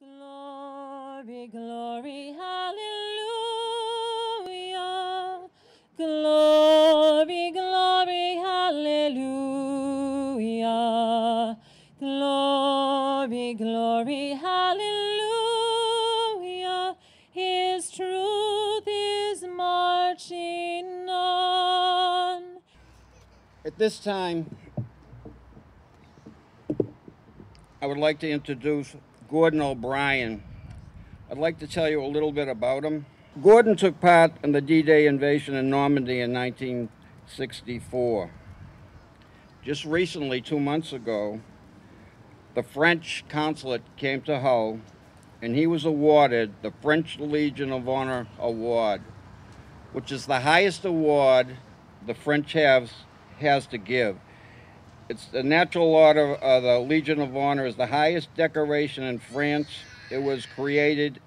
Glory, glory, hallelujah. Glory, glory, hallelujah. Glory, glory, hallelujah. His truth is marching on. At this time, I would like to introduce Gordon O'Brien. I'd like to tell you a little bit about him. Gordon took part in the D-Day invasion in Normandy in 1964. Just recently, 2 months ago, the French consulate came to Hull, and he was awarded the French Legion of Honor Award, which is the highest award the French has to give. It's the natural order. The Legion of Honor is the highest decoration in France. It was created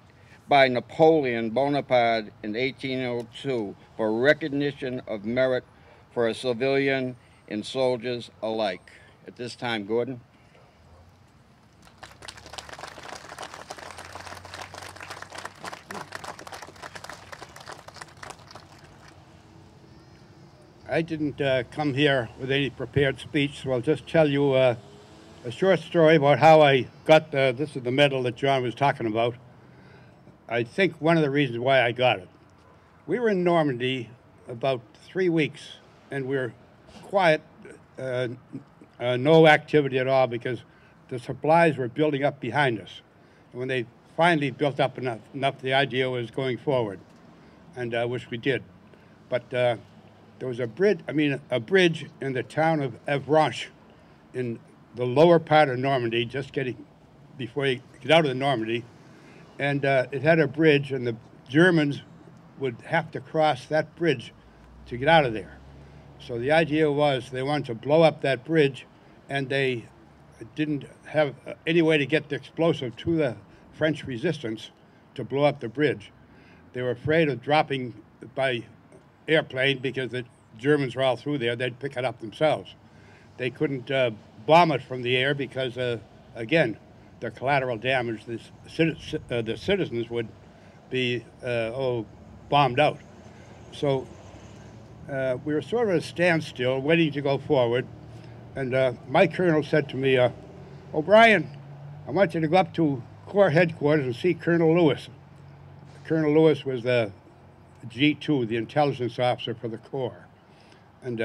by Napoleon Bonaparte in 1802 for recognition of merit for a civilian and soldiers alike. At this time, Gordon. I didn't come here with any prepared speech, so I'll just tell you a short story about how I got this is the medal that John was talking about. I think one of the reasons why I got it. We were in Normandy about 3 weeks, and we were quiet, no activity at all, because the supplies were building up behind us. And when they finally built up enough, the idea was going forward, and which we did. But there was a bridge in the town of Avranches in the lower part of Normandy, just before you get out of the Normandy. And it had a bridge, and the Germans would have to cross that bridge to get out of there. So the idea was they wanted to blow up that bridge, and they didn't have any way to get the explosive to the French resistance to blow up the bridge. They were afraid of dropping by airplane because the Germans were all through there. They'd pick it up themselves. They couldn't bomb it from the air because, again, the collateral damage, the citizens would be bombed out. So we were sort of at a standstill, waiting to go forward. And my colonel said to me, "O'Brien, I want you to go up to Corps headquarters and see Colonel Lewis." Colonel Lewis was the G2, the intelligence officer for the Corps. And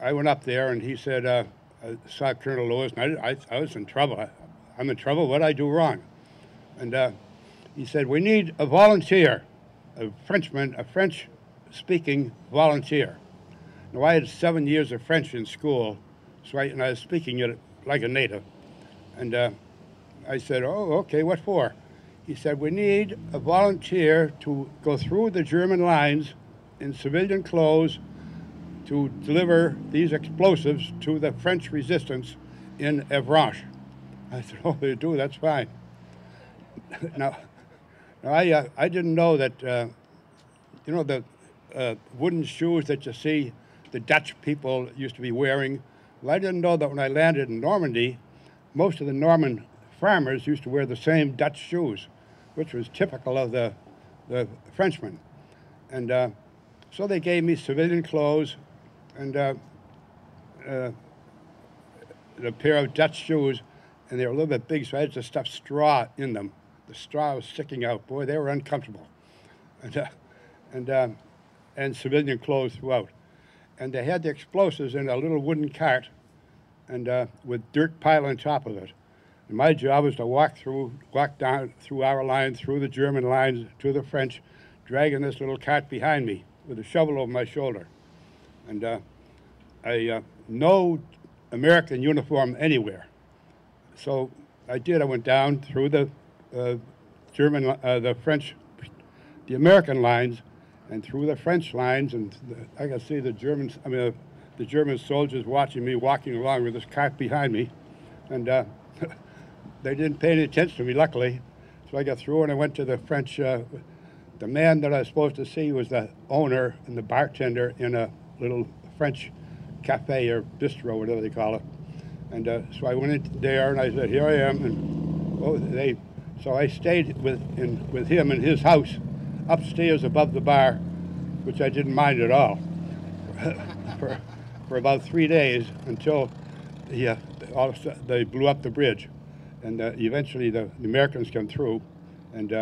I went up there, and he said, I saw Colonel Lewis, and I was in trouble. I'm in trouble. What did I do wrong? And he said, "We need a volunteer, a Frenchman, a French-speaking volunteer." Now, I had 7 years of French in school, so I was speaking it like a native. And I said, "Oh, okay, what for?" He said, "We need a volunteer to go through the German lines in civilian clothes to deliver these explosives to the French resistance in Avranches." I said, "Oh, they do, that's fine." Now I didn't know that, the wooden shoes that you see the Dutch people used to be wearing. Well, I didn't know that when I landed in Normandy, most of the Norman farmers used to wear the same Dutch shoes, which was typical of the Frenchmen. And so they gave me civilian clothes and a pair of Dutch shoes, and they were a little bit big, so I had to stuff straw in them. The straw was sticking out. Boy, they were uncomfortable. And civilian clothes throughout. And they had the explosives in a little wooden cart, and with dirt pile on top of it. And my job was to walk down through our line, through the German lines, to the French, dragging this little cart behind me with a shovel over my shoulder. And no American uniform anywhere. So I did. I went down through the American lines, and through the French lines, and I could see the German soldiers watching me walking along with this cart behind me, and they didn't pay any attention to me, luckily. So I got through, and I went to the French. The man that I was supposed to see was the owner and the bartender in a little French cafe or bistro, whatever they call it. And so I went in there, and I said, "Here I am." And So I stayed with him in his house, upstairs above the bar, which I didn't mind at all, for about 3 days until they blew up the bridge, and eventually the Americans came through, and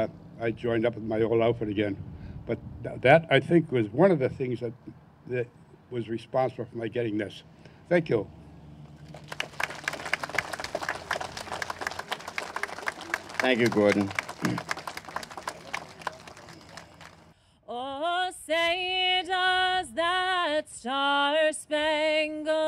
I joined up with my old outfit again. But that I think was one of the things that was responsible for my getting this. Thank you. Thank you, Gordon. Oh, say does that star-spangled